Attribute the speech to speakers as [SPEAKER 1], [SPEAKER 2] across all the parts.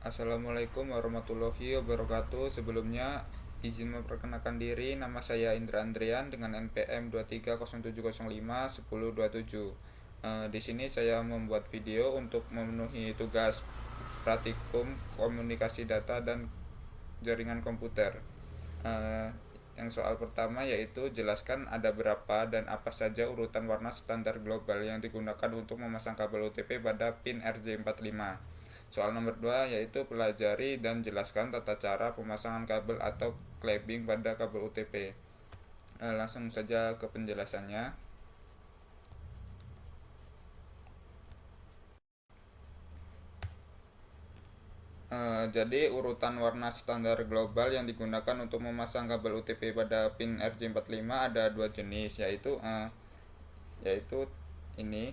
[SPEAKER 1] Assalamualaikum warahmatullahi wabarakatuh. Sebelumnya izin memperkenalkan diri, nama saya Indra Andrian dengan NPM 2307051027. Di sini saya membuat video untuk memenuhi tugas praktikum komunikasi data dan jaringan komputer. Eh, yang soal pertama yaitu jelaskan ada berapa dan apa saja urutan warna standar global yang digunakan untuk memasang kabel UTP pada pin RJ45. Soal nomor 2 yaitu pelajari dan jelaskan tata cara pemasangan kabel atau clamping pada kabel UTP. Langsung saja ke penjelasannya. Jadi urutan warna standar global yang digunakan untuk memasang kabel UTP pada pin RJ45 ada dua jenis, yaitu ini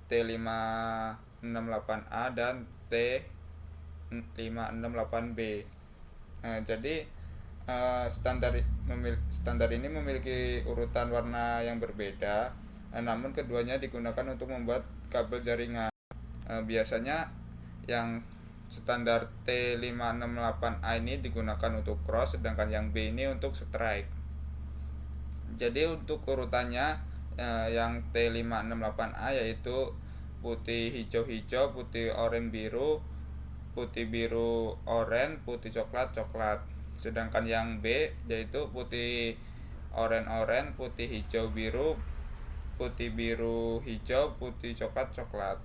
[SPEAKER 1] T568A dan T568B. Jadi standar ini memiliki urutan warna yang berbeda, namun keduanya digunakan untuk membuat kabel jaringan. Biasanya yang standar T568A ini digunakan untuk cross, sedangkan yang B ini untuk strike. Jadi untuk urutannya, yang T568A yaitu putih hijau-hijau, putih oranye biru, putih biru oranye, putih coklat coklat. Sedangkan yang B yaitu putih oranye, putih hijau biru, putih biru hijau, putih coklat coklat.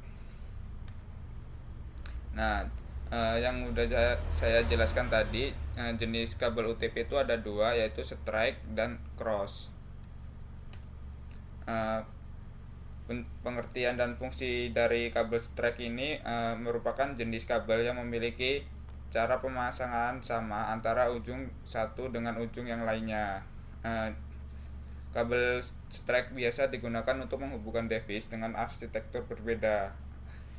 [SPEAKER 1] Nah, yang udah saya jelaskan tadi, jenis kabel UTP itu ada dua, yaitu strike dan cross. Pengertian dan fungsi dari kabel strike ini merupakan jenis kabel yang memiliki cara pemasangan sama antara ujung satu dengan ujung yang lainnya. Kabel strike biasa digunakan untuk menghubungkan device dengan arsitektur berbeda.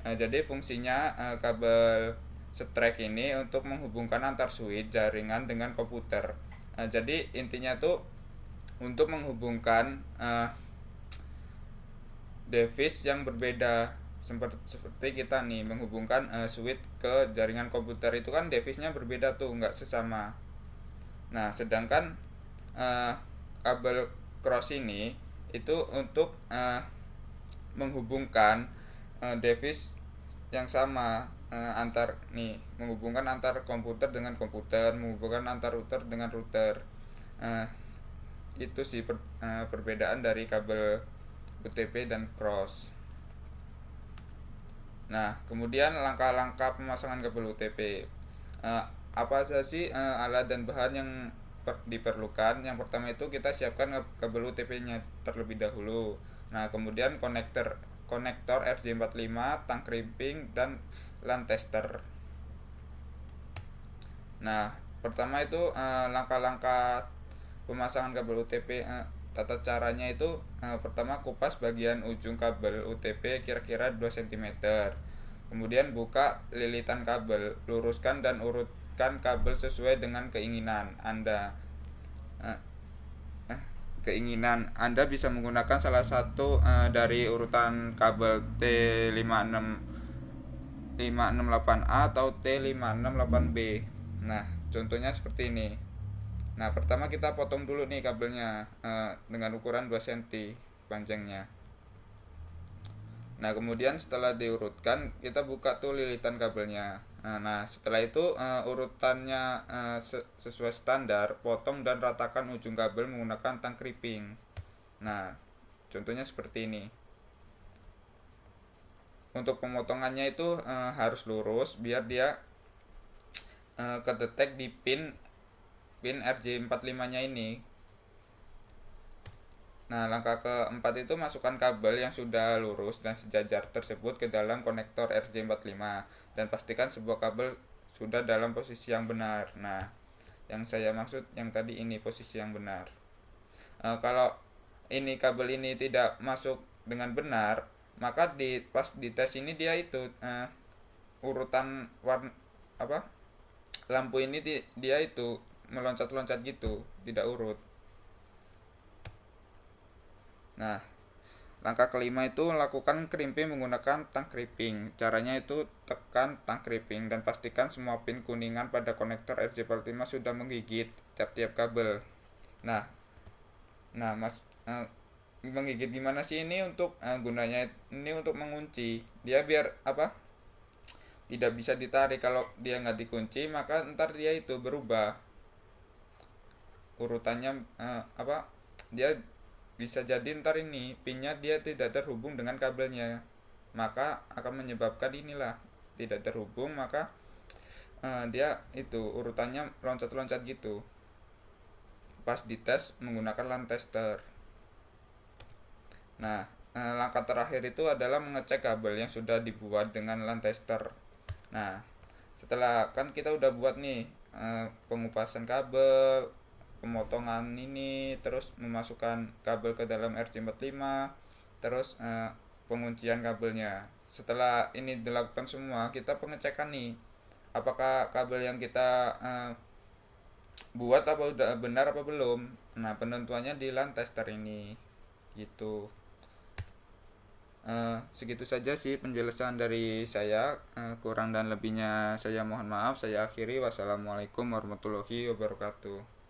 [SPEAKER 1] Jadi fungsinya, kabel strike ini untuk menghubungkan antar switch jaringan dengan komputer. Jadi intinya tuh untuk menghubungkan device yang berbeda, seperti kita nih menghubungkan switch ke jaringan komputer, itu kan device-nya berbeda tuh, nggak sesama. Nah, sedangkan kabel cross ini itu untuk menghubungkan device yang sama, menghubungkan antar komputer dengan komputer, menghubungkan antar router dengan router. Itu sih perbedaan dari kabel UTP dan cross. Nah, kemudian langkah-langkah pemasangan kabel UTP. Apa saja sih alat dan bahan yang diperlukan? Yang pertama itu kita siapkan kabel UTP-nya terlebih dahulu. Nah, kemudian konektor RJ45, tang crimping, dan LAN tester. Nah, pertama itu langkah-langkah pemasangan kabel UTP. Tata caranya itu, pertama kupas bagian ujung kabel UTP kira-kira 2 cm. Kemudian buka lilitan kabel, luruskan dan urutkan kabel sesuai dengan keinginan Anda bisa menggunakan salah satu dari urutan kabel T568A atau T568B. Nah, contohnya seperti ini. Nah, pertama kita potong dulu nih kabelnya dengan ukuran 2 cm panjangnya. Nah, kemudian setelah diurutkan, kita buka tuh lilitan kabelnya. Nah, setelah itu urutannya sesuai standar, potong dan ratakan ujung kabel menggunakan tang crimping. Nah, contohnya seperti ini. Untuk pemotongannya itu harus lurus biar dia kedetek di pin RJ45-nya ini. Nah, langkah keempat itu masukkan kabel yang sudah lurus dan sejajar tersebut ke dalam konektor RJ45 dan pastikan sebuah kabel sudah dalam posisi yang benar. Nah, yang saya maksud yang tadi ini posisi yang benar. Kalau ini kabel ini tidak masuk dengan benar, maka pas di tes ini dia itu urutan warna lampu ini dia itu meloncat-loncat gitu, tidak urut. Nah, Langkah kelima itu lakukan crimping menggunakan tang crimping. Caranya itu tekan tang crimping dan pastikan semua pin kuningan pada konektor RJ45 sudah menggigit tiap-tiap kabel. Nah, Mas, menggigit gimana sih ini untuk gunanya ini untuk mengunci. Dia biar apa? Tidak bisa ditarik. Kalau dia nggak dikunci maka ntar dia itu berubah urutannya, apa? Dia bisa jadi ntar ini pinnya dia tidak terhubung dengan kabelnya, maka akan menyebabkan inilah tidak terhubung, maka dia itu urutannya loncat-loncat gitu pas dites menggunakan LAN tester. Nah, langkah terakhir itu adalah mengecek kabel yang sudah dibuat dengan LAN tester. Nah, setelah kan kita udah buat nih pengupasan kabel, pemotongan ini, terus memasukkan kabel ke dalam RJ45, terus penguncian kabelnya. Setelah ini dilakukan semua, kita pengecekan nih apakah kabel yang kita buat apa udah benar apa belum. Nah, penentuannya di LAN tester ini gitu. Segitu saja sih penjelasan dari saya. Kurang dan lebihnya saya mohon maaf. Saya akhiri. Wassalamualaikum warahmatullahi wabarakatuh.